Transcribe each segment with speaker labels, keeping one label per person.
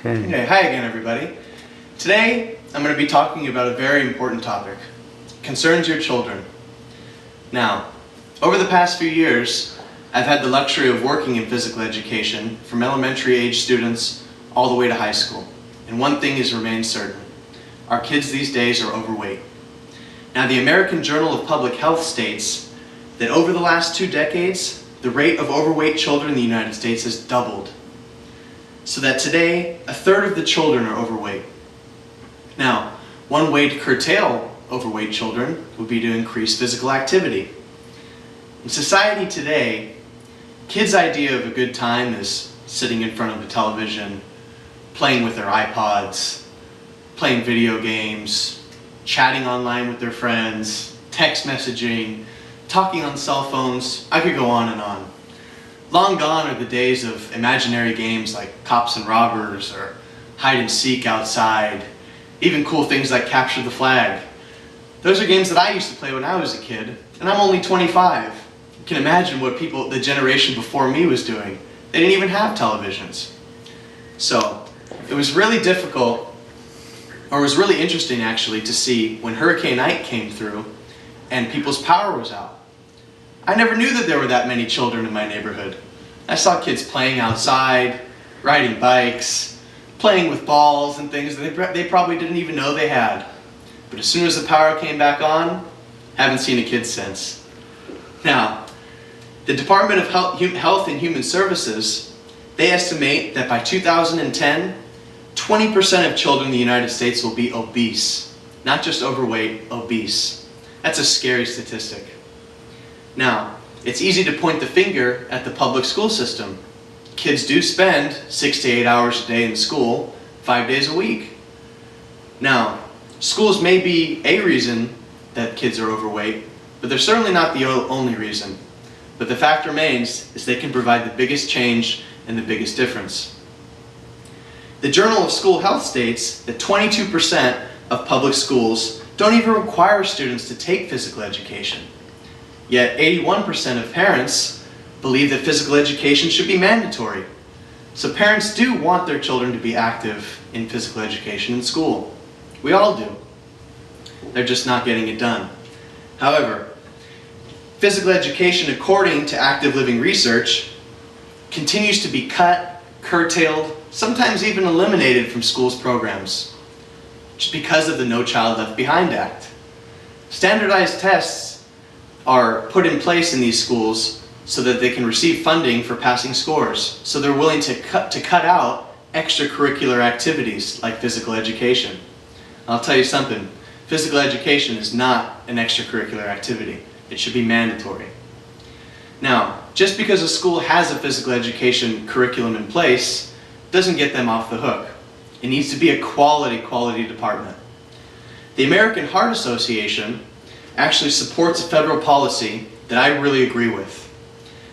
Speaker 1: Okay, hi again everybody. Today I'm going to be talking about a very important topic. It concerns your children. Now, over the past few years, I've had the luxury of working in physical education from elementary age students all the way to high school. And one thing has remained certain. Our kids these days are overweight. Now, the American Journal of Public Health states that over the last 2 decades, the rate of overweight children in the United States has doubled. So that today, 1/3 of the children are overweight. Now, one way to curtail overweight children would be to increase physical activity. In society today, kids' idea of a good time is sitting in front of the television, playing with their iPods, playing video games, chatting online with their friends, text messaging, talking on cell phones. I could go on and on. Long gone are the days of imaginary games like cops and robbers or hide and seek outside, even cool things like capture the flag. Those are games that I used to play when I was a kid, and I'm only 25. You can imagine what the generation before me was doing. They didn't even have televisions. So it was really difficult, or it was really interesting actually, to see when Hurricane Ike came through and people's power was out. I never knew that there were that many children in my neighborhood. I saw kids playing outside, riding bikes, playing with balls and things that they probably didn't even know they had. But as soon as the power came back on, haven't seen a kid since. Now, the Department of Health and Human Services, they estimate that by 2010, 20% of children in the United States will be obese. Not just overweight, obese. That's a scary statistic. Now, it's easy to point the finger at the public school system. Kids do spend 6 to 8 hours a day in school, 5 days a week. Now, schools may be a reason that kids are overweight, but they're certainly not the only reason. But the fact remains is they can provide the biggest change and the biggest difference. The Journal of School Health states that 22% of public schools don't even require students to take physical education. Yet 81% of parents believe that physical education should be mandatory. So parents do want their children to be active in physical education in school. We all do. They're just not getting it done. However, physical education, according to active living research, continues to be cut, curtailed, sometimes even eliminated from schools' programs, just because of the No Child Left Behind Act. Standardized tests are put in place in these schools so that they can receive funding for passing scores. So they're willing to cut out extracurricular activities like physical education. I'll tell you something, physical education is not an extracurricular activity. It should be mandatory. Now, just because a school has a physical education curriculum in place doesn't get them off the hook. It needs to be a quality department. The American Heart Association actually supports a federal policy that I really agree with.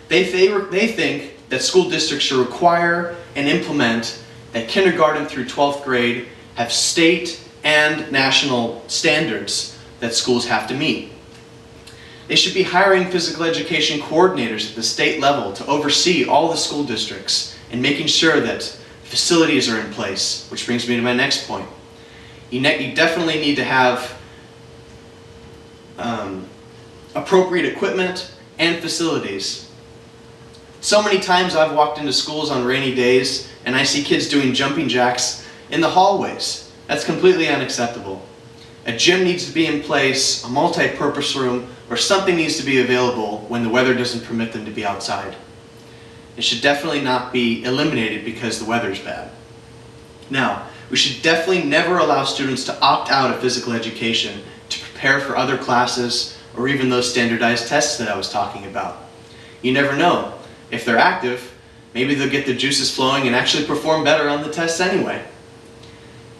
Speaker 1: They think that school districts should require and implement that kindergarten through 12th grade have state and national standards that schools have to meet. They should be hiring physical education coordinators at the state level to oversee all the school districts and making sure that facilities are in place, which brings me to my next point. You definitely need to have appropriate equipment and facilities. So many times I've walked into schools on rainy days and I see kids doing jumping jacks in the hallways. That's completely unacceptable. A gym needs to be in place, a multi-purpose room, or something needs to be available when the weather doesn't permit them to be outside. It should definitely not be eliminated because the weather's bad. Now, we should definitely never allow students to opt out of physical education to prepare for other classes or even those standardized tests that I was talking about. You never know. If they're active, maybe they'll get their juices flowing and actually perform better on the tests anyway.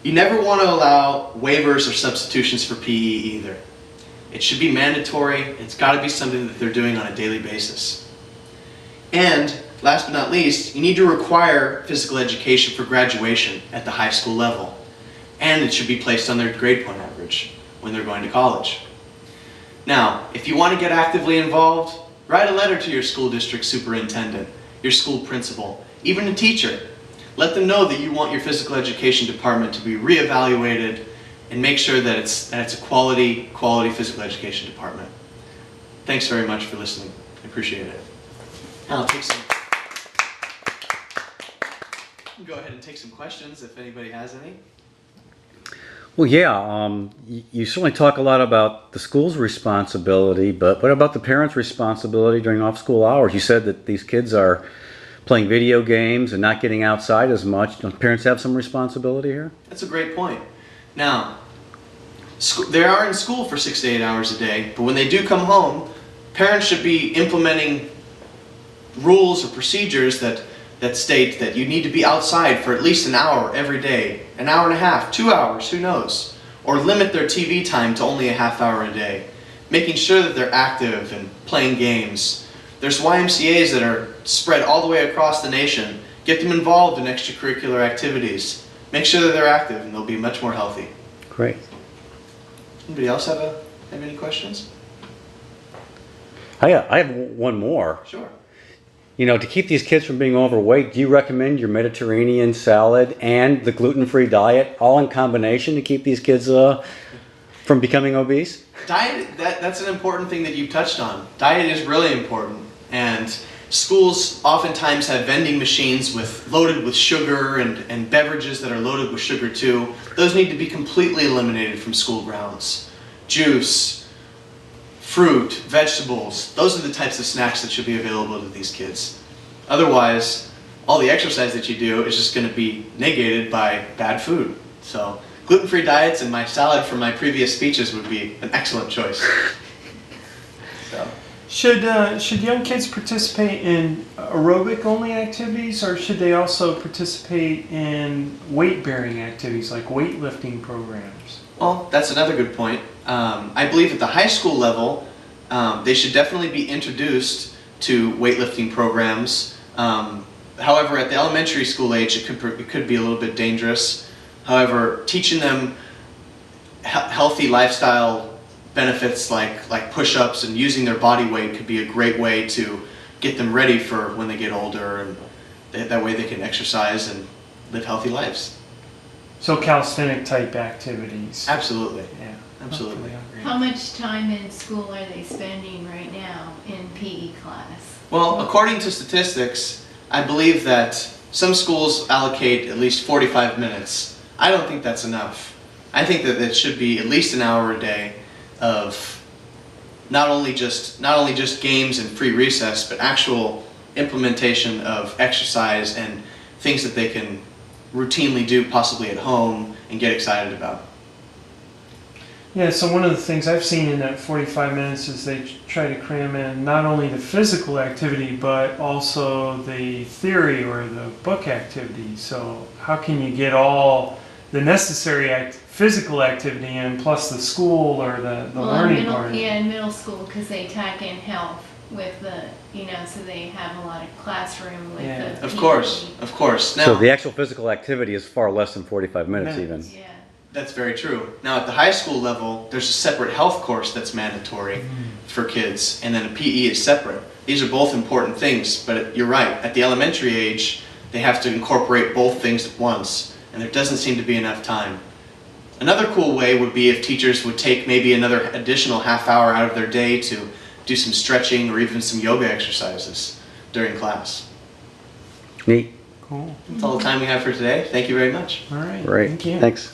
Speaker 1: You never want to allow waivers or substitutions for PE either. It should be mandatory. It's got to be something that they're doing on a daily basis. And last but not least, you need to require physical education for graduation at the high school level. And it should be placed on their grade point average when they're going to college. Now, if you want to get actively involved, write a letter to your school district superintendent, your school principal, even a teacher. let them know that you want your physical education department to be reevaluated, and make sure that it's a quality physical education department. Thanks very much for listening. I appreciate it. I'll take some. Go ahead and take some questions if anybody has any.
Speaker 2: Well, yeah, you certainly talk a lot about the school's responsibility, but what about the parents' responsibility during off-school hours? You said that these kids are playing video games and not getting outside as much. Don't parents have some responsibility here?
Speaker 1: That's a great point. Now, they are in school for 6 to 8 hours a day, but when they do come home, parents should be implementing rules or procedures that state that you need to be outside for at least an hour every day, an hour and a half, 2 hours, who knows, or limit their TV time to only a half hour a day, making sure that they're active and playing games. There's YMCAs that are spread all the way across the nation. Get them involved in extracurricular activities. Make sure that they're active and they'll be much more healthy.
Speaker 2: Great.
Speaker 1: Anybody else have any questions?
Speaker 2: I have one more.
Speaker 1: Sure.
Speaker 2: You know, to keep these kids from being overweight, do you recommend your Mediterranean salad and the gluten-free diet all in combination to keep these kids from becoming obese?
Speaker 1: Diet, that's an important thing that you touched on. Diet is really important, and schools oftentimes have vending machines loaded with sugar and beverages that are loaded with sugar too. Those need to be completely eliminated from school grounds. Juice, fruit, vegetables, those are the types of snacks that should be available to these kids. Otherwise, all the exercise that you do is just going to be negated by bad food. So, gluten-free diets and my salad from my previous speeches would be an excellent choice. So.
Speaker 3: Should young kids participate in aerobic-only activities, or should they also participate in weight-bearing activities like weightlifting programs?
Speaker 1: Well, that's another good point. I believe at the high school level, they should definitely be introduced to weightlifting programs. However, at the elementary school age, it could be a little bit dangerous. However, teaching them healthy lifestyle benefits like push-ups and using their body weight could be a great way to get them ready for when they get older, and that way they can exercise and live healthy lives.
Speaker 3: So calisthenic type activities.
Speaker 1: Absolutely.
Speaker 3: Yeah.
Speaker 1: Absolutely.
Speaker 4: How much time in school are they spending right now in PE class?
Speaker 1: Well, according to statistics, I believe that some schools allocate at least 45 minutes. I don't think that's enough. I think that it should be at least an hour a day of not only just games and free recess, but actual implementation of exercise and things that they can routinely do, possibly at home, and get excited about.
Speaker 3: Yeah, so one of the things I've seen in that 45 minutes is they try to cram in not only the physical activity, but also the theory or the book activity. So how can you get all the necessary physical activity in, plus the school or the learning part?
Speaker 4: Yeah, in middle school, because they tack in health with the, so they have a lot of classroom with the
Speaker 1: Of course. Now,
Speaker 2: So the actual physical activity is far less than 45 minutes even.
Speaker 4: Yeah.
Speaker 1: that's very true. Now, at the high school level, there's a separate health course that's mandatory for kids, and then a PE is separate. These are both important things, but you're right. At the elementary age, they have to incorporate both things at once, and there doesn't seem to be enough time. Another cool way would be if teachers would take maybe another additional half hour out of their day to do some stretching or even some yoga exercises during class.
Speaker 2: Neat.
Speaker 3: Cool.
Speaker 1: That's all the time we have for today. Thank you very much.
Speaker 3: All right.
Speaker 2: Great.
Speaker 3: Thank you.
Speaker 2: Thanks.